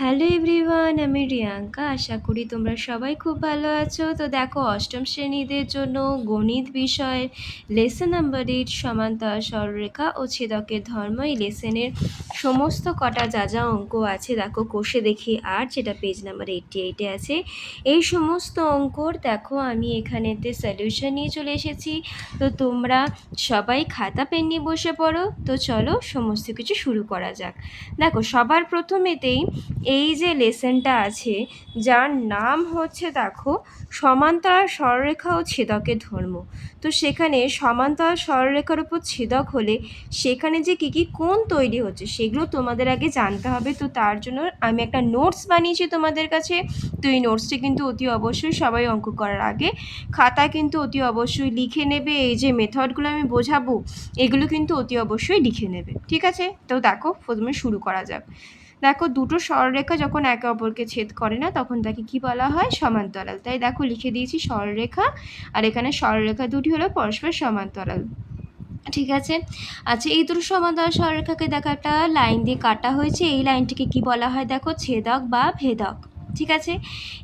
Hello everyone, আমি রিয়াঙ্কা। আশা করি তোমরা সবাই খুব ভালো আছো। তো দেখো, অষ্টম শ্রেণীদের জন্য গণিত বিষয়ের লেসন নাম্বার 8 সমান্তরাল সরলরেখা ও ছেদকের ধর্ম এই লেসনের সমস্ত কটা যা যা অঙ্ক আছে দেখো কোষে দেখি, আর যেটা পেজ নাম্বার 88-এ আছে এই সমস্ত অঙ্কর দেখো আমি এখানেতে সলিউশন নিয়ে চলে এসেছি। তো তোমরা সবাই খাতা পেন নিয়ে বসে পড়ো। তো চলো সমস্ত কিছু শুরু করা যাক। দেখো, সবার প্রথমেতেই এই যে লেসনটা আছে যার নাম হচ্ছে দেখো সমান্তরাল সরলরেখা ও ছেদকের ধর্ম। তো সেখানে সমান্তরাল সরলরেখার উপর ছেদক হলে সেখানে যে কী কী কোণ তৈরি হচ্ছে সেগুলো তোমাদের আগে জানতে হবে। তো তার জন্য আমি একটা নোটস বানিয়েছি তোমাদের কাছে। তো এই নোটসটি কিন্তু অতি অবশ্যই সবাই অঙ্ক করার আগে খাতা কিন্তু অতি অবশ্যই লিখে নেবে। এই যে মেথডগুলো আমি বোঝাবো এগুলো কিন্তু অতি অবশ্যই লিখে নেবে, ঠিক আছে? তো দেখো, প্রথমে শুরু করা যাক। দেখো, দুটো সরলরেখা যখন একে অপরকে ছেদ করে না তখন তাকে কি বলা হয়? সমান্তরাল। তাই দেখো লিখে দিয়েছি সরলরেখা, আর এখানে সরলরেখা দুটি হলো পরস্পর সমান্তরাল, ঠিক আছে? আচ্ছা, এই দুটো সমান্তরাল সরলরেখাকে দেখো একটা লাইন দিয়ে কাটা হয়েছে। এই লাইনটিকে কি বলা হয়? দেখো ছেদক বা ভেদক, ঠিক আছে?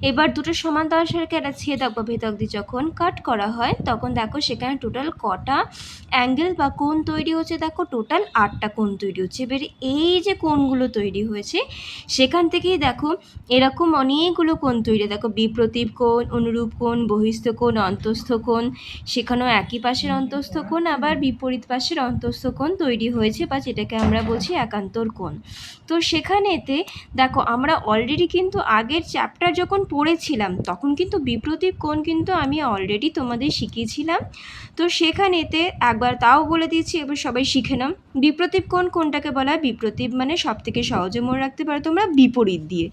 এবার দুটো সমান্তরাল সরলরেখা একটা ছেদক বা ভেদক দিয়ে যখন কাট করা হয় তখন দেখো সেখানে টোটাল কটা অ্যাঙ্গেল বা কোণ তৈরি হচ্ছে? দেখো টোটাল 8টা কোণ তৈরি হচ্ছে। এবার এই যে কোণগুলো তৈরি হয়েছে সেখান থেকেই দেখো এরকম অনেকগুলো কোণ তৈরি, দেখো বিপ্রতীপ কোণ, অনুরূপ কোণ, বহিস্থ কোণ, অন্তস্থ কোণ। সেখানেও একই পাশের অন্তস্থ কোণ আবার বিপরীত পাশের অন্তস্থ কোণ তৈরি হয়েছে, বা যেটাকে আমরা বলছি একান্তর কোণ। তো সেখানেতে দেখো আমরা অলরেডি কিন্তু আগের চ্যাপ্টার যখন পড়েছিলাম তখন কিন্তু বিপ্রতীপ কোণ কিন্তু আমি অলরেডি তোমাদের শিখিয়েছিলাম। তো সেখানেতে একবার তাও বলে দিচ্ছি, এবার সবাই শিখে নাও। বিপ্রতীপ কোণ কোনটাকে বলা হয়? বিপ্রতীপ মানে সব থেকে সহজে মনে রাখতে পারো তোমরা বিপরীত দিয়ে।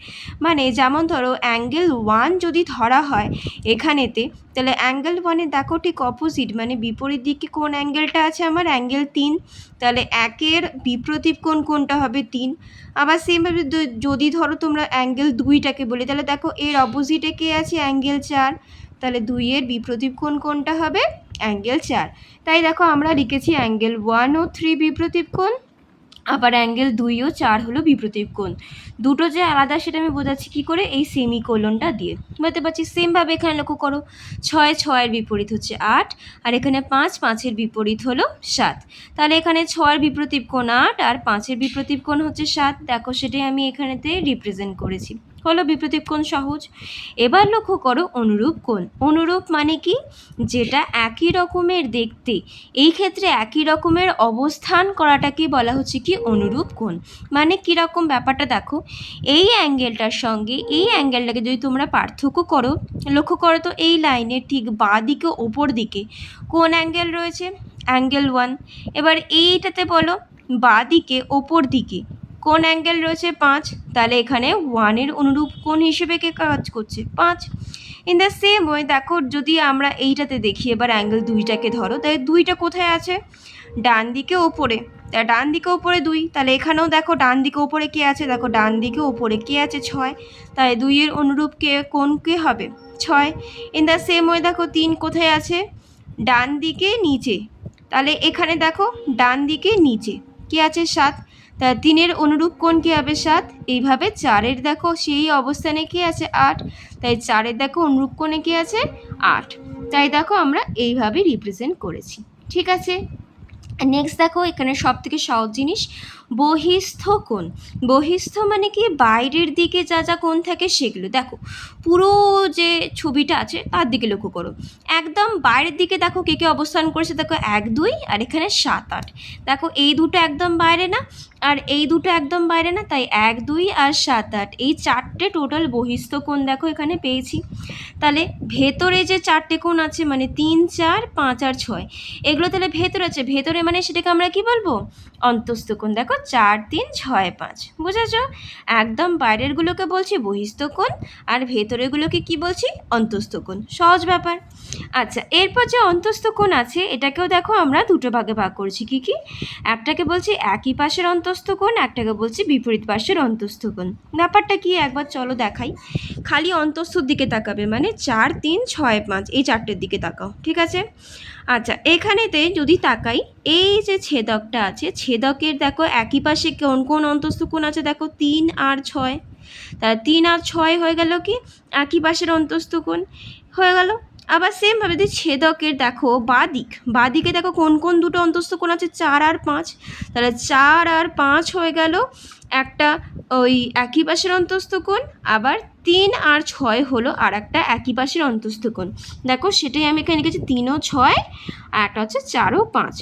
মানে যেমন ধরো অ্যাঙ্গেল 1 যদি ধরা হয় এখানেতে, তাহলে অ্যাঙ্গেল 1-এর দেখো ঠিক অপোজিট মানে বিপরীত দিকে কোন অ্যাঙ্গেলটা আছে? আমার অ্যাঙ্গেল 3। তাহলে একের বিপ্রতীপ কোণ কোনটা হবে? 3। আবার সেমভাবে যদি ধরো তোমরা অ্যাঙ্গেল 2টাকে বলি, তাহলে দেখো এর অপোজিটে কে আছে? অ্যাঙ্গেল 4। তাহলে 2-এর বিপ্রতীপ কোণ কোনটা হবে? অ্যাঙ্গেল 4। তাই দেখো আমরা লিখেছি অ্যাঙ্গেল 1 ও 3 বিপ্রতীপ কোণ, আবার অ্যাঙ্গেল 2 ও 4 হলো বিপ্রতীপ কোণ। দুটো যে আলাদা সেটা আমি বোঝাচ্ছি কী করে? এই সেমিকোলনটা দিয়ে বুঝতে পারছি। সেমভাবে এখানে লক্ষ্য করো, 6 6-এর বিপরীত হচ্ছে 8, আর এখানে 5 5-এর বিপরীত হলো 7। তাহলে এখানে 6-এর বিপ্রতীপ কোণ 8 আর 5-এর বিপ্রতীপ কোণ হচ্ছে 7। দেখো সেটাই আমি এখানেতে রিপ্রেজেন্ট করেছি, হলো বিপ্রতীপ কোণ সহজ। এবার লক্ষ্য করো অনুরূপ কোণ। অনুরূপ মানে কি? যেটা একই রকমের দেখতে, এই ক্ষেত্রে একই রকমের অবস্থান করাটাকে বলা হচ্ছে কি? অনুরূপ কোণ। মানে কীরকম ব্যাপারটা দেখো, এই অ্যাঙ্গেলটার সঙ্গে এই অ্যাঙ্গেলটাকে যদি তোমরা পার্থক্য করো, লক্ষ্য করো তো এই লাইনের ঠিক বাঁ দিকে ওপর দিকে কোন অ্যাঙ্গেল রয়েছে? অ্যাঙ্গেল 1। এবার এইটাতে বলো বাঁ দিকে ওপর দিকে কোন অ্যাঙ্গেল রয়েছে? 5। তাহলে এখানে 1-এর অনুরূপ কোণ হিসেবে কে কাজ করছে? 5। ইন দ্য সেম ওয়ে দেখো, যদি আমরা এইটাতে দেখি এবার অ্যাঙ্গেল 2টাকে ধরো, তাই 2টা কোথায় আছে? ডান দিকে ওপরে। তা ডান দিকে ওপরে 2, তাহলে এখানেও দেখো ডান দিকে ওপরে কে আছে? দেখো ডান দিকে ওপরে কে আছে? 6। তাই 2-এর অনুরূপ কে কোণ কে হবে? 6। ইন দ্য সেম ওয়ে দেখো 3 কোথায় আছে? ডান দিকে নিচে। তাহলে এখানে দেখো ডান দিকে নিচে কে আছে? 7। তা 3-এর অনুরূপ কোণ কী হবে? 7। এইভাবে 4-এর দেখো সেই অবস্থানে কে আছে? 8। তাই 4-এর দেখো অনুরূপ কোণে কে আছে? 8। তাই দেখো আমরা এইভাবে রিপ্রেজেন্ট করেছি, ঠিক আছে? নেক্সট দেখো এখানে সব থেকে সহজ জিনিস, বহিস্থ কোণ। বহিস্থ মানে কি? বাইরের দিকে যা যা কোণ থাকে সেগুলো। দেখো পুরো যে ছবিটা আছে তার দিকে লক্ষ্য করো, একদম বাইরের দিকে দেখো কে কে অবস্থান করেছে? দেখো 1 2 আর এখানে 7 8। দেখো এই দুটো একদম বাইরে না, আর এই দুটো একদম বাইরে না, তাই 1 2 আর 7 8 এই 4টে টোটাল বহিস্থ কোণ দেখো এখানে পেয়েছি। তাহলে ভেতরে যে 4টে কোণ আছে মানে 3 4 5 আর 6, এগুলো তাহলে ভেতরে আছে। ভেতরে মানে সেটাকে আমরা কি বলবো? অন্তস্থ কোণ। দেখো 4 3 6 5, বুঝেছো? একদম বাইরেরগুলোকে বলছি বহিস্থ কোণ, আর ভেতরেরগুলোকে কি বলছি? অন্তস্থ কোণ। সহজ ব্যাপার। আচ্ছা, এরপর যে অন্তস্থ কোণ আছে এটাকেও দেখো আমরা দুটো ভাগে ভাগ করেছি। কি কি? একটাকে বলছি একই পাশের অন্তস্থ কোণ, একটাকে বলছি বিপরীত পাশের অন্তস্থ কোণ। ব্যাপারটা কি একবার চলো দেখাই। খালি অন্তস্থর দিকে তাকাবে, মানে 4 3 6 5 এই 4টের দিকে তাকাও, ঠিক আছে? আচ্ছা, এখানেতে যদি তাকাই এই যে ছেদকটা আছে, ছেদকের দেখো একই পাশে কোন কোন অন্তস্থ কোণ আছে? দেখো 3 আর 6। তাহলে 3 আর 6 হয়ে গেল কি একই পাশের অন্তস্থ কোণ হয়ে গেল। আবার সেমভাবে যদি ছেদকের দেখো বাঁদিকে দেখো কোন কোন দুটো অন্তস্থ কোণ আছে, 4 আর 5, তাহলে 4 আর 5 হয়ে গেল একটা ওই একই পাশের অন্তস্থ কোণ, আবার 3 আর 6 হলো আর একটা একই পাশের অন্তস্থ কোণ। দেখো সেটাই আমি এখানে লিখেছি 3 ও 6, আর একটা হচ্ছে 4 ও 5।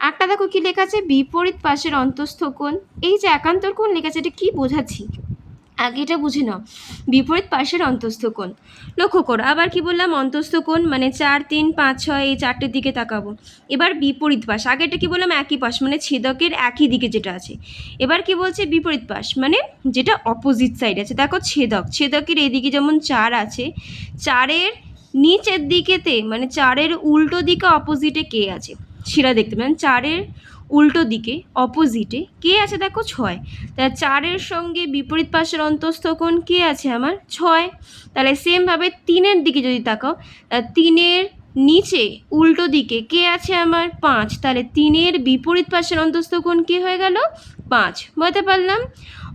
একটা দেখো কি লেখা আছে বিপরীত পাশের অন্তস্থ কোণ। এই যে একান্তর কোণ লেখা আছে এটা কি বোঝাচ্ছি আগে এটা বুঝে নাও, বিপরীত পাশের অন্তস্থ কোণ। লক্ষ্য করো আবার কি বললাম, অন্তস্থ কোণ মানে 4, 3, 5, 6 এই চারটের দিকে তাকাবো। এবার বিপরীত পাশ, আগে এটা কি বললাম একই পাশ মানে ছেদকের একই দিকে যেটা আছে। এবার কি বলছে বিপরীত পাশ মানে যেটা অপোজিট সাইড আছে। দেখো ছেদকের এদিকে যেমন 4 আছে, 4-এর নিচের দিকেতে মানে 4-এর উল্টো দিকে অপোজিটে কে আছে সেটা দেখতে পাবেন। 4-এর উল্টো দিকে অপোজিটে কে আছে দেখো 6, তাহলে 4-এর সঙ্গে বিপরীত পাশের অন্তস্থ কোণ কে আছে আমার 6। তাহলে সেমভাবে 3-এর দিকে যদি তাকাও, 3-এর নিচে উল্টো দিকে কে আছে আমার 5, তাহলে 3-এর বিপরীত পাশের অন্তস্থ কোণ কে হয়ে গেল 5। বলতে পারলাম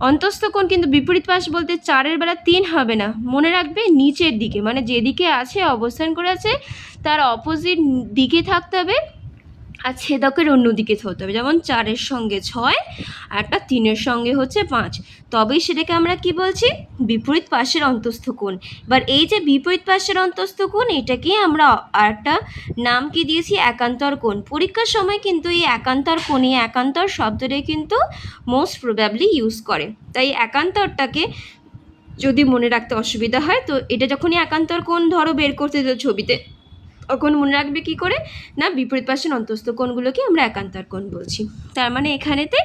অন্তস্থ কোণ কিন্তু বিপরীত পাশ বলতে 4-এর বেলা 3 হবে না, মনে রাখবে নিচের দিকে মানে যেদিকে আছে অবস্থান করে আছে তার অপোজিট দিকে থাকতে হবে, আর ছেদকের অন্যদিকে হতে হবে। যেমন 4-এর সঙ্গে 6 আর একটা 3-এর সঙ্গে হচ্ছে 5, তবেই সেটাকে আমরা কি বলছি বিপরীত পাশের অন্তস্থ কোণ। এবার এই যে বিপরীত পাশের অন্তস্থ কোণ এটাকে আমরা আর একটা নাম কি দিয়েছি একান্তর কোণ। পরীক্ষার সময় কিন্তু এই একান্তর কোণ, এই একান্তর শব্দটাই কিন্তু মোস্ট প্রবাবলি ইউজ করে। তাই একান্তরটাকে যদি মনে রাখতে অসুবিধা হয় তো এটা যখনই একান্তর কোণ ধরো বের করতে তো ছবিতে, তখন মনে রাখবে কী করে না বিপরীত পাশের অন্তস্থ কোণগুলোকে আমরা একান্তর কোণ বলছি। তার মানে এখানেতে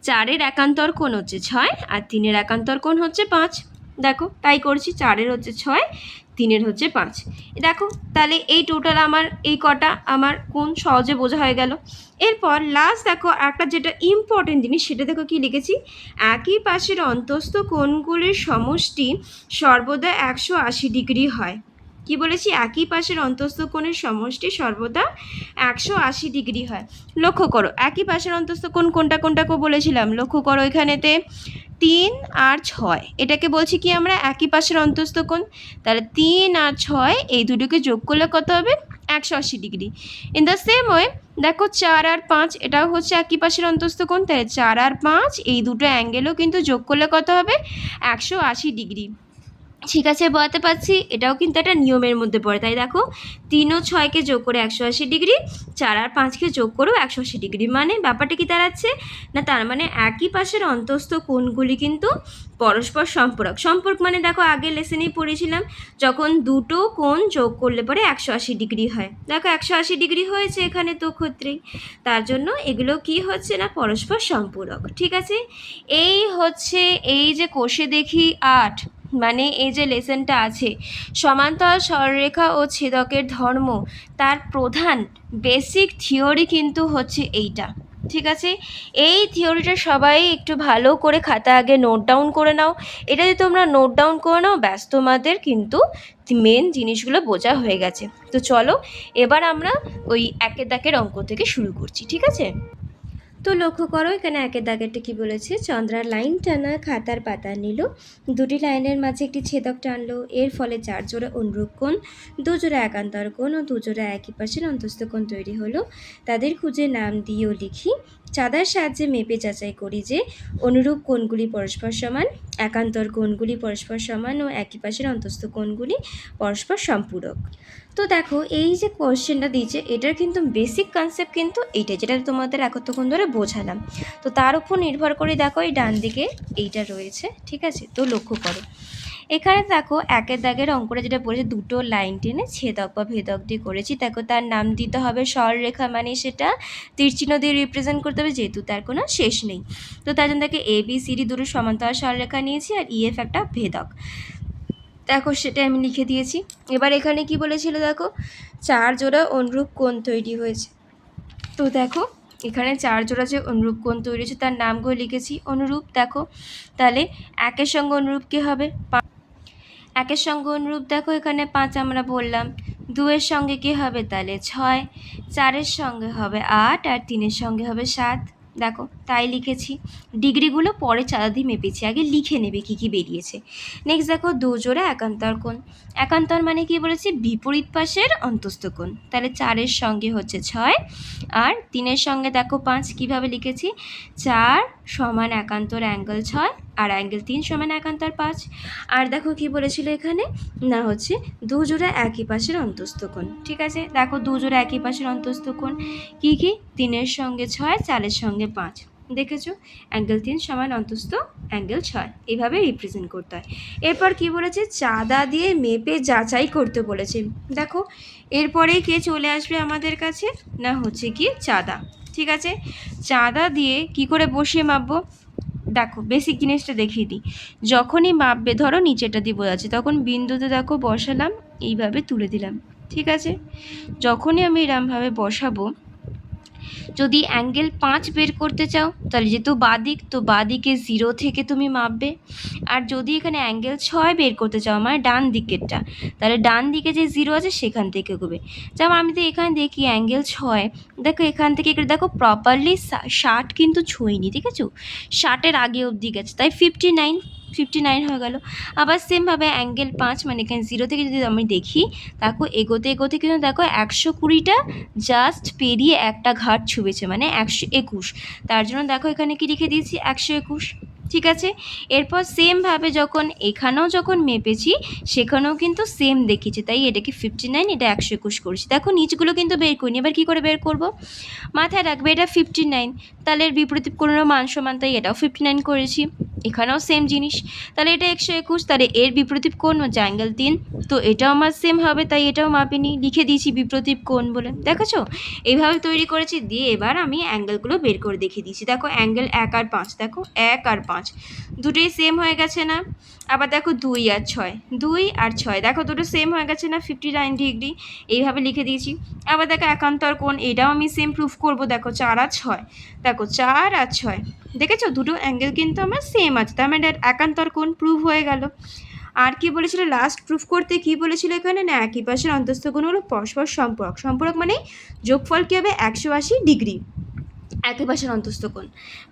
4-এর একান্তর কোণ হচ্ছে 6 আর 3-এর একান্তর কোণ হচ্ছে 5। দেখো তাই করছি, 4-এর হচ্ছে 6, 3-এর হচ্ছে 5। দেখো তাহলে এই টোটাল আমার এই কটা আমার কোণ সহজে বোঝা হয়ে গেল। এরপর লাস্ট দেখো একটা যেটা ইম্পর্টেন্ট জিনিস সেটা দেখো কি লিখেছি, একই পাশের অন্তস্থ কোণগুলির সমষ্টি সর্বদা 180 ডিগ্রি হয়। কি বলেছি একই পাশের অন্তস্থ কোণের সমষ্টি সর্বদা 180 ডিগ্রি হয়। লক্ষ্য করো একই পাশের অন্তস্থ কোণ কোনটা কোনটা বলেছিলাম, লক্ষ্য করো এখানেতে 3 আর 6 এটাকে বলছি কি আমরা একই পাশের অন্তস্থ কোণ। তাহলে 3 আর 6 এই দুটোকে যোগ করলে কত হবে 180 degree. In the same way দেখো 4 আর 5 এটাও হচ্ছে একই পাশের অন্তস্থ কোণ, তাহলে 4 আর 5 এই দুটো অ্যাঙ্গেলও কিন্তু যোগ করলে কত হবে 180 ডিগ্রি। ঠিক আছে বোঝাতে পারছি, এটাও কিন্তু একটা নিয়মের মধ্যে পড়ে। তাই দেখো 3 ও 6কে যোগ করে 180 ডিগ্রি, 4 আর 5কে যোগ করেও 180 ডিগ্রি, মানে ব্যাপারটা কি দাঁড়াচ্ছে না তার মানে একই পাশের অন্তস্থ কোণগুলি কিন্তু পরস্পর সম্পর্ক মানে দেখো আগের লেসনেই পড়েছিলাম যখন দুটো কোণ যোগ করলে পরে 180 ডিগ্রি হয়। দেখো 180 ডিগ্রি হয়েছে এখানে তো ক্ষেত্রেই, তার জন্য এগুলো কি হচ্ছে না পরস্পর সম্পূরক। ঠিক আছে, এই হচ্ছে এই যে কোষে দেখি 8 মানে এই যে লেসনটা আছে সমান্তরাল সরলরেখা ও ছেদকের ধর্ম, তার প্রধান বেসিক থিওরি কিন্তু হচ্ছে এইটা। ঠিক আছে, এই থিওরিটা সবাই একটু ভালো করে খাতা আগে নোট ডাউন করে নাও। এটা যদি তোমরা নোট ডাউন করে নাও ব্যাস তোমাদের কিন্তু মেন জিনিসগুলো বোঝা হয়ে গেছে। তো চলো এবার আমরা ওই একের দাগের অঙ্ক থেকে শুরু করছি। ঠিক আছে, তো লক্ষ্য করো এখানে একের দাগেরটা কি বলেছে, চন্দ্রার লাইন টানা খাতার পাতা নিল, দুটি লাইনের মাঝে একটি ছেদক টানলো, এর ফলে 4 জোড়া অনুরূপ কোণ, 2 জোড়া একান্তর কোণ ও 2 জোড়া একই পাশের অন্তস্থ কোণ তৈরি হলো। তাদের খুঁজে নাম দিয়েও লিখি, চাঁদার সাহায্যে মেপে যাচাই করি যে অনুরূপ কোণগুলি পরস্পর সমান, একান্তর কোণগুলি পরস্পর সমান ও একই পাশের অন্তস্থ কোণগুলি পরস্পর সম্পূরক। তো দেখো এই যে কোশ্চেনটা দিয়েছে এটার কিন্তু বেসিক কনসেপ্ট কিন্তু এইটা যেটা তোমাদের এতক্ষণ ধরে বোঝালাম। তো তার উপর নির্ভর করে দেখো এই ডান দিকে এইটা রয়েছে। ঠিক আছে, তো লক্ষ্য করো এখানে দেখো একের দাগের অঙ্কটা যেটা বলেছে দুটো লাইন টেনে ছেদক বা ভেদক দিয়ে করেছি। দেখো তার নাম দিতে হবে সরলরেখা, মানে সেটা তীরচিহ্ন দিয়ে রিপ্রেজেন্ট করতে হবে যেহেতু তার কোনো শেষ নেই। তো তার জন্য দেখে ABCD দুটো সমান্তরাল সরলরেখা নিয়েছি আর EF একটা ভেদক। দেখো সেটা আমি লিখে দিয়েছি। এবার এখানে কি বলেছিল দেখো 4 জোড়া অনুরূপ কোণ তৈরি হয়েছে। তো দেখো এখানে 4 জোড়া যে অনুরূপ কোণ তৈরি হয়েছে তার নামগুলো লিখেছি অনুরূপ। দেখো তাহলে একের সঙ্গে অনুরূপ কী হবে, একের সঙ্গে অনুরূপ দেখো এখানে 5 আমরা বললাম, 2-এর সঙ্গে কী হবে তাহলে 6, 4-এর সঙ্গে হবে 8 আর 3-এর সঙ্গে হবে 7। দেখো তাই লিখেছি। ডিগ্রিগুলো পরে চাঁদা দিয়ে মেপেছি, আগে লিখে নেবে কী কী বেরিয়েছে। নেক্সট দেখো দুজোড়া একান্তর কোণ। একান্তর মানে কি বলেছি, বিপরীত পাশের অন্তস্থ কোণ। তাহলে 4-এর সঙ্গে হচ্ছে 6 আর 3-এর সঙ্গে দেখো 5। কীভাবে লিখেছি, 4 সমান একান্তর অ্যাঙ্গেল 6 আর অ্যাঙ্গেল 3 সমান একান্তর 5। আর দেখো কি বলেছিল এখানে, না হচ্ছে দুজোড়া একই পাশের অন্তস্থ কোণ। ঠিক আছে, দেখো দুজোড়া একই পাশের অন্তস্থ কোণ কী কী, 3-এর সঙ্গে 6, 4-এর সঙ্গে 5। দেখেছো, অ্যাঙ্গেল 3 সমান অন্তস্থ অ্যাঙ্গেল 6, এইভাবে রিপ্রেজেন্ট করতে হয়। এরপর কি বলেছে, চাঁদা দিয়ে মেপে যাচাই করতে বলেছে। দেখো এরপরেই কে চলে আসবে আমাদের কাছে, না হচ্ছে কি চাঁদা। ঠিক আছে, চাঁদা দিয়ে কি করে বসিয়ে মাপবো, দেখো বেসিক জিনিসটা দেখিয়ে দিই। যখনই মাপবে, ধরো নিচেটা দিয়ে বোঝাচ্ছি, তখন বিন্দুতে দেখো বসালাম, এইভাবে তুলে দিলাম। ঠিক আছে, যখনই আমি এরমভাবে বসাবো, যদি অ্যাঙ্গেল 5 বের করতে চাও তাহলে যেহেতু বাদিক, তো বাদিকে 0 থেকে তুমি মাপবে। আর যদি এখানে অ্যাঙ্গেল 6 বের করতে চাও, মানে ডান দিকেরটা, তাহলে ডান দিকে যে 0 আছে সেখান থেকে করবে। যেমন আমি তো এখানে দেখি অ্যাঙ্গেল 6, দেখো এখান থেকে দেখো প্রপারলি 60 কিন্তু ছুঁইনি, ঠিক আছে, 60-এর আগে অবধি গেছে, তাই 59 হয়ে গেল। আবার সেমভাবে অ্যাঙ্গেল 5, মানে এখানে 0 থেকে যদি আমি দেখি, দেখো এগোতে এগোতে কিন্তু দেখো 120টা জাস্ট পেরিয়ে একটা ঘাট ছুঁয়েছে, মানে 121। তার জন্য দেখো এখানে কি লিখে দিয়েছি, 121। ঠিক আছে, এরপর সেমভাবে যখন মেপেছি সেখানেও কিন্তু সেম দেখিয়েছি, তাই এটাকে 59, এটা 121 করেছি। দেখো নিচগুলো কিন্তু বের করিনি, এবার কী করে বের করব, মাথায় রাখবে এটা 59, তাহলে এর বিপরীত কোণেরও মান সমান, তাই এটাও 59 করেছি। এখানেও সেম জিনিস, তাহলে এটা 121, তাহলে এর বিপরীত কোণ হচ্ছে অ্যাঙ্গেল 3, তো এটাও আমার সেম হবে, তাই এটাও মাপিনি, লিখে দিয়েছি বিপরীত কোণ বলে। দেখেছো, এইভাবে তৈরি করেছি। দিয়ে এবার আমি অ্যাঙ্গেলগুলো বের করে দেখিয়ে দিয়েছি। দেখো অ্যাঙ্গেল 1 আর 5, দেখো 1 আর 5 দুটোই সেম হয়ে গেছে না। আবার দেখো 2 আর 6, 2 আর 6 দেখো দুটো সেম হয়ে গেছে না, 59 ডিগ্রি, এইভাবে লিখে দিয়েছি। আবার দেখো একান্তর কোণ, এটাও আমি সেম প্রুফ করব। দেখো 4 আর 6, দেখো 4 আর 6, দেখেছো দুটো অ্যাঙ্গেল কিন্তু আমার সেম আছে, তার মানে একান্তর কোণ প্রুফ হয়ে গেল। আর কি বলেছিল লাস্ট প্রুফ করতে, কি বলেছিল এখানে, না একই পাশের অন্তস্থ কোণ হলো পরস্পর সম্পর্ক মানে যোগফল কী হবে, 180 ডিগ্রি। একই পাশের অন্তস্থ কোণ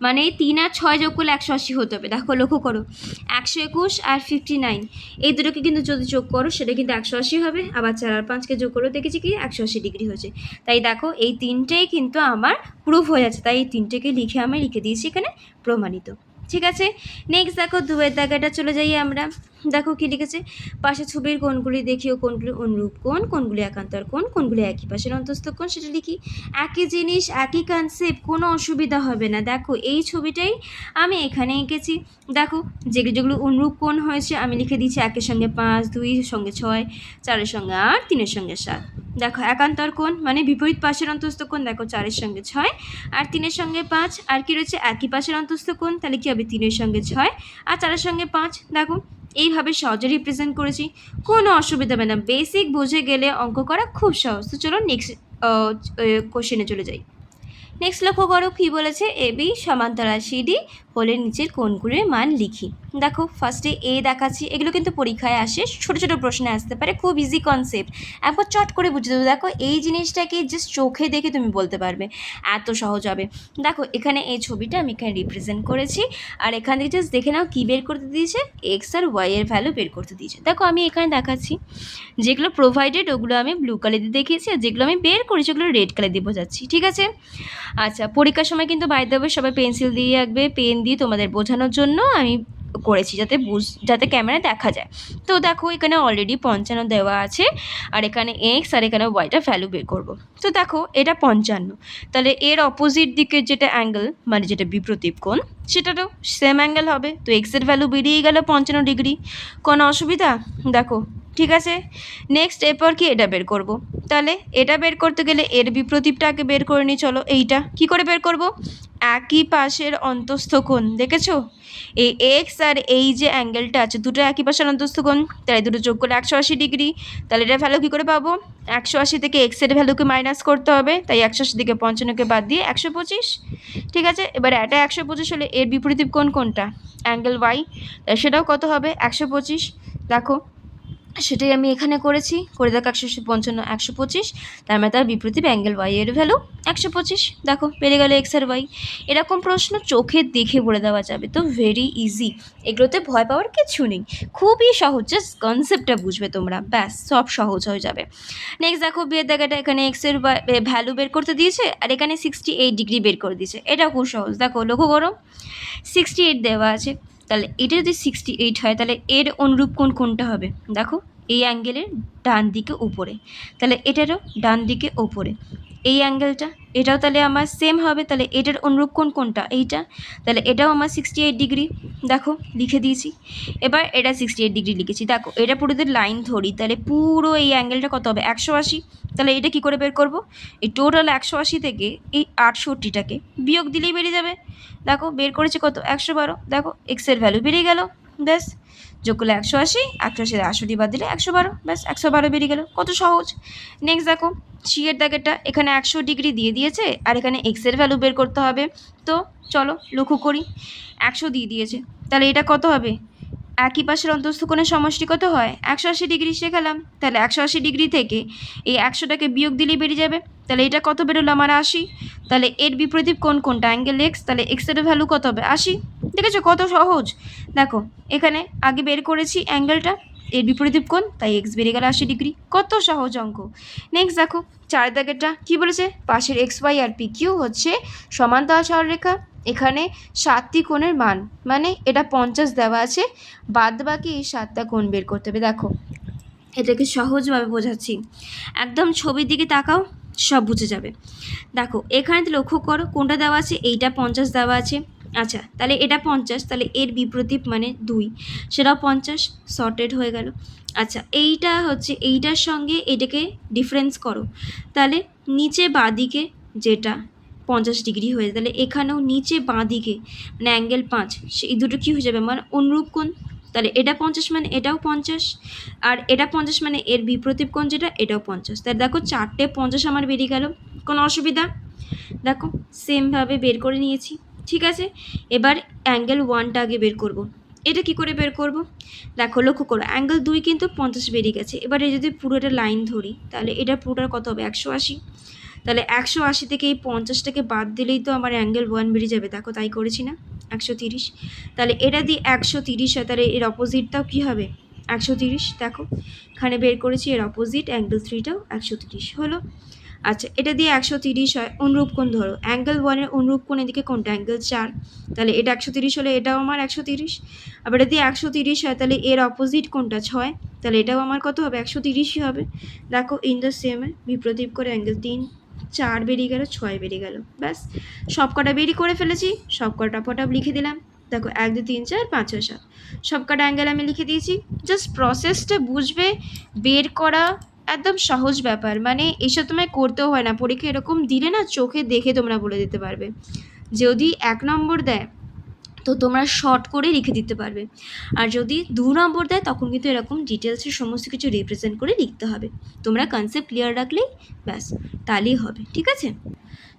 মানে 3 আর 6 যোগ করলে 180 হতে হবে। দেখো লক্ষ্য করো, 121 আর 59 এই দুটোকে কিন্তু যদি যোগ করো সেটা কিন্তু 180 হবে। আবার 4 আর 5কে যোগ করো, দেখেছি কি 180 ডিগ্রি হয়েছে। তাই দেখো এই তিনটেই কিন্তু আমার প্রুফ হয়ে যাচ্ছে, তাই এই তিনটেকে আমি লিখে দিয়েছি এখানে প্রমাণিত। ঠিক আছে, নেক্সট দেখো 2-এর দাগাটা চলে যাই আমরা। দেখো কি লিখেছে, পাশে ছবির কোণগুলি দেখিও, কোণগুলি অনুরূপ কোণ, কোণগুলি একান্তর কোণ, কোণগুলি একই পাশের অন্তস্থ কোণ, সেটা লিখি। একই জিনিস, একই কনসেপ্ট, কোনো অসুবিধা হবে না। দেখো এই ছবিটাই আমি এখানে এঁকেছি। দেখো যেগুলো অনুরূপ কোণ হয়েছে আমি লিখে দিচ্ছি 1-এর সঙ্গে 5, 2-এর সঙ্গে 6, 4-এর সঙ্গে 8, 3-এর সঙ্গে 7। দেখো একান্তর কোণ মানে বিপরীত পাশের অন্তস্থ কোণ, দেখো 4-এর সঙ্গে 6 আর 3-এর সঙ্গে 5। আর কি রয়েছে, একই পাশের অন্তস্থ কোণ, তাহলে কী হবে, 3-এর সঙ্গে 6 আর 4-এর সঙ্গে 5। দেখো এইভাবে সহজে রিপ্রেজেন্ট করেছি, কোনো অসুবিধা হবে না। বেসিক বুঝে গেলে অঙ্ক করা খুব সহজ। তো চলো নেক্সট কোশ্চেনে চলে যাই। নেক্সট লক্ষ্য করো কী বলেছে, এবি সমান্তরাল সিডি হলে নিচের কোণগুলির মান লিখি। দেখো ফার্স্টে এ দেখাচ্ছি, এগুলো কিন্তু পরীক্ষায় আসে, ছোটো ছোটো প্রশ্নে আসতে পারে, খুব ইজি কনসেপ্ট, একবার চট করে বুঝে দেবো। দেখো এই জিনিসটাকে জাস্ট চোখে দেখে তুমি বলতে পারবে, এত সহজ হবে। দেখো এখানে এই ছবিটা আমি এখানে রিপ্রেজেন্ট করেছি, আর এখান থেকে জাস্ট দেখে নাও কী বের করতে দিয়েছে, এক্স আর ওয়াই এর ভ্যালু বের করতে দিয়েছে। দেখো আমি এখানে দেখাচ্ছি, যেগুলো প্রোভাইডেড ওগুলো আমি ব্লু কালার দিয়ে দেখিয়েছি, আর যেগুলো আমি বের করেছি ওগুলো রেড কালার দিয়ে বোঝাচ্ছি। ঠিক আছে, আচ্ছা পরীক্ষার সময় কিন্তু বাই দ্য ওয়ে সবাই পেন্সিল দিয়ে রাখবে, পেন দিয়ে তোমাদের বোঝানোর জন্য আমি করেছি, যাতে ক্যামেরায় দেখা যায়। তো দেখো এখানে অলরেডি 55 দেওয়া আছে, আর এখানে এক্স আর এখানে ওয়াইটা ভ্যালু বের করব। তো দেখো এটা 55, তাহলে এর অপোজিট দিকের যেটা অ্যাঙ্গেল মানে যেটা বিপরীত কোণ সেটারও সেম অ্যাঙ্গেল হবে, তো এক্সের ভ্যালু বেরিয়ে গেল 55 ডিগ্রি, কোনো অসুবিধা, দেখো ঠিক আছে। নেক্সট এরপর কি এটা বের করব, তাহলে এটা বের করতে গেলে এর বিপরীতটা আগে বের করে নিই। চলো এইটা কি করে বের করব, একই পাশের অন্তস্থ কোণ, দেখেছো এই এক্স আর এই যে অ্যাঙ্গেলটা আছে দুটো একই পাশের অন্তস্থ কোণ, তাই দুটো যোগ করলে 180 ডিগ্রি। তাহলে এটার ভ্যালু কী করে পাবো, 180 থেকে এক্সের ভ্যালুকে মাইনাস করতে হবে, তাই 180 থেকে 55কে বাদ দিয়ে 125। ঠিক আছে, এবার এটা 125 হলে এর বিপরীত কোণ কোনটা, অ্যাঙ্গেল ওয়াই, তাই সেটাও কত হবে 125। দেখো সেটাই আমি এখানে করেছি। করে দেখো ১৫৫, ১২৫, তার মানে তার বিপরীত অ্যাঙ্গেল ওয়াই এর ভ্যালু ১২৫। দেখো বেড়ে গেল এক্স আর ওয়াই। এরকম প্রশ্ন চোখে দেখে বলে দেওয়া যাবে, তো ভেরি ইজি। এগুলোতে ভয় পাওয়ার কিছু নেই, খুবই সহজ, জাস্ট কনসেপ্টটা বুঝবে তোমরা, ব্যাস সব সহজ হয়ে যাবে। নেক্সট দেখো বিয়ের জায়গাটা এখানে এক্স এর ভ্যালু বের করতে দিয়েছে, আর এখানে 68 ডিগ্রি বের করে দিয়েছে। এটাও খুব সহজ, দেখো লক্ষ্য করো 68 দেওয়া আছে, তাহলে এটা যদি 68 হয় তাহলে এর অনুরূপ কোণ কোনটা হবে? দেখো এই অ্যাঙ্গেলের ডান দিকে উপরে, তাহলে এটারও ডান দিকে ওপরে। এই অ্যাঙ্গেলটা এটাও তাহলে আমার সেম হবে, তাহলে এটার অনুরূপ কোণ কোনটা? এইটা, তাহলে এটাও আমার 68 ডিগ্রি। দেখো লিখে দিয়েছি। এবার এটা 68 ডিগ্রি লিখেছি। দেখো এটা পুরো যদি লাইন ধরি তাহলে পুরো এই অ্যাঙ্গেলটা কত হবে? 180। তাহলে এটা কী করে বের করব? এই টোটাল 180 থেকে এই 68টাকে বিয়োগ দিলেই বেরিয়ে যাবে। দেখো বের করেছি কত? 112। দেখো এক্সের ভ্যালু বেরিয়ে গেল, ব্যাস। যোগ করলে 180, 180 68 বাদ দিলে 112, ব্যাস 112 বেরিয়ে গেল। কত সহজ। নেক্সট দেখো সি এর দাগেরটা এখানে 100 ডিগ্রি দিয়ে দিয়েছে, আর এখানে এক্সের ভ্যালু বের করতে হবে। তো চলো লক্ষ্য করি, 100 দিয়ে দিয়েছে, তাহলে এটা কত হবে? একই পাশের অন্তস্থ কোণের সমষ্টি কত হয়? 180 ডিগ্রি শেখালাম, তাহলে 180 ডিগ্রি থেকে এই 100টাকে বিয়োগ দিলেই বেরিয়ে যাবে। তাহলে এটা কত বেরোলো আমার? 80। তাহলে এর বিপরীত কোণ কোনটা? অ্যাঙ্গেল এক্স, তাহলে এক্সের ভ্যালু কত হবে? 80। দেখেছো কত সহজ। দেখো এখানে আগে বের করেছি অ্যাঙ্গেলটা, এর বিপরীত কোণ, তাই এক্স বেরিয়ে গেল 80 ডিগ্রি। কত সহজ অঙ্ক। নেক্সট দেখো 4 দাগেরটা কী বলেছে? পাশের এক্স ওয়াই আর পি কিউ হচ্ছে সমান্তরাল সরলরেখা। এখানে 7টি কোণের মান, মানে এটা 50 দেওয়া আছে, বাদ বাকি এই 7টা কোণ বের করতে হবে। দেখো এটাকে সহজভাবে বোঝাচ্ছি, একদম ছবির দিকে তাকাও, সব বুঝে যাবে। দেখো এখানে লক্ষ্য করো কোনটা দেওয়া আছে? এইটা 50 দেওয়া আছে। আচ্ছা তাহলে এটা 50, তাহলে এর বিপরীত মানে 2, সেটাও 50, শর্টেড হয়ে গেল। আচ্ছা এইটা হচ্ছে এইটার সঙ্গে এটাকে ডিফারেন্স করো, তাহলে নিচে বাঁদিকে যেটা 50 ডিগ্রি হয়ে যায়, তাহলে এখানেও নিচে বাঁদিকে মানে অ্যাঙ্গেল 5, সেই দুটো কী হয়ে যাবে? মানে অনুরূপ কোণ। তাহলে এটা 50 মানে এটাও 50, আর এটা 50 মানে এর বিপরীত কোণ যেটা এটাও 50। তাহলে দেখো 4টে 50 আমার বেরিয়ে গেল, কোনো অসুবিধা? দেখো সেমভাবে বের করে নিয়েছি, ঠিক আছে। এবার অ্যাঙ্গেল 1টা আগে বের করব। এটা কি করে বের করব? দেখো লক্ষ্য করো অ্যাঙ্গেল 2 কিন্তু 50 বেরিয়ে গেছে। এবারে যদি পুরোটা লাইন ধরি তাহলে এটা পুরোটার কত হবে? 180। তাহলে 180 থেকে এই 50টাকে বাদ দিলেই তো আমার অ্যাঙ্গেল 1 বেরিয়ে যাবে। দেখো তাই করেছি না? 130। তাহলে এটা দিয়ে 130 হয়, তাহলে এর অপোজিটটাও কী হবে? 130। দেখো এখানে বের করেছি এর অপোজিট অ্যাঙ্গেল 3টাও 130 হলো। আচ্ছা এটা দিয়ে 130 হয়, অনুরূপ কোণ ধরো, অ্যাঙ্গেল 1-এর অনুরূপ কোণ এদিকে কোনটা? অ্যাঙ্গেল 4। তাহলে এটা 130 হলে এটাও আমার 130। আবার এটা দিয়ে 130 হয়, তাহলে এর অপোজিট কোনটা? 6, তাহলে এটাও আমার কত হবে? 130ই হবে। দেখো ইন দ্য সেম বিপরীত করে অ্যাঙ্গেল 3, 4 বেরিয়ে গেল, 6 বেরিয়ে গেল, ব্যাস সব কটা বেরিয়ে করে ফেলেছি। সব কটা ফটাফট লিখে দিলাম। দেখো 1 2 3 4 5 6 7 সব কটা অ্যাঙ্গেল আমি লিখে দিয়েছি। জাস্ট প্রসেসটা বুঝবে, বের করা একদম সহজ ব্যাপার, মানে এসব তোমায় করতেও হয় না। পরীক্ষা এরকম দিলে না চোখে দেখে তোমরা বলে দিতে পারবে। যদি 1 নম্বর দেয় তো তোমরা শর্ট করে লিখে দিতে পারবে, আর যদি 2 নম্বর দেয় তখন কিন্তু এরকম ডিটেলসে সমস্ত কিছু রিপ্রেজেন্ট করে লিখতে হবে। তোমরা কনসেপ্ট ক্লিয়ার রাখলেই ব্যাস, তাহলেই হবে, ঠিক আছে।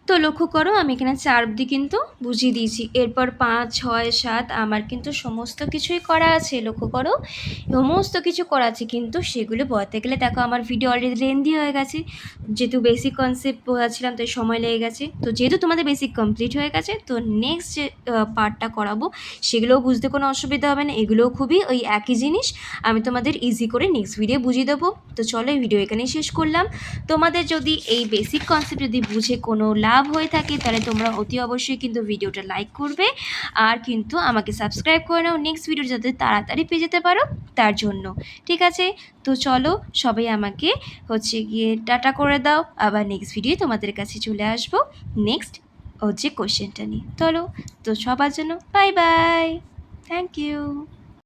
তো লক্ষ্য করো আমি এখানে 4 অবধি কিন্তু বুঝিয়ে দিয়েছি, এরপর 5 6 7 আমার কিন্তু সমস্ত কিছুই করা আছে। লক্ষ্য করো সমস্ত কিছু করা আছে, কিন্তু সেগুলো বলতে গেলে দেখো আমার ভিডিও অলরেডি লেন্দি হয়ে গেছে, যেহেতু বেসিক কনসেপ্ট বোঝাচ্ছিলাম তাই সময় লেগে গেছে। তো যেহেতু তোমাদের বেসিক কমপ্লিট হয়ে গেছে, তো নেক্সট যে পার্টটা করাবো সেগুলোও বুঝতে কোনো অসুবিধা হবে না, এগুলোও খুবই ওই একই জিনিস, আমি তোমাদের ইজি করে নেক্সট ভিডিও বুঝিয়ে দেবো। তো চলো এই ভিডিও এখানেই শেষ করলাম। তোমাদের যদি এই বেসিক কনসেপ্ট যদি বুঝে কোনো লাভ হয়ে থাকে তাহলে তোমরা অতি অবশ্যই কিন্তু ভিডিওটা লাইক করবে, আর কিন্তু আমাকে সাবস্ক্রাইব করে নাও নেক্সট ভিডিও যাতে তাড়াতাড়ি পেয়ে যেতে পারো তার জন্য, ঠিক আছে। তো চলো সবাই আমাকে হচ্ছে গিয়ে টাটা করে দাও, আবার নেক্সট ভিডিও তোমাদের কাছে চলে আসবো নেক্সট হচ্ছে কোশ্চেনটা নিয়ে। চলো তো সবার জন্য বাই বাই, থ্যাংক ইউ।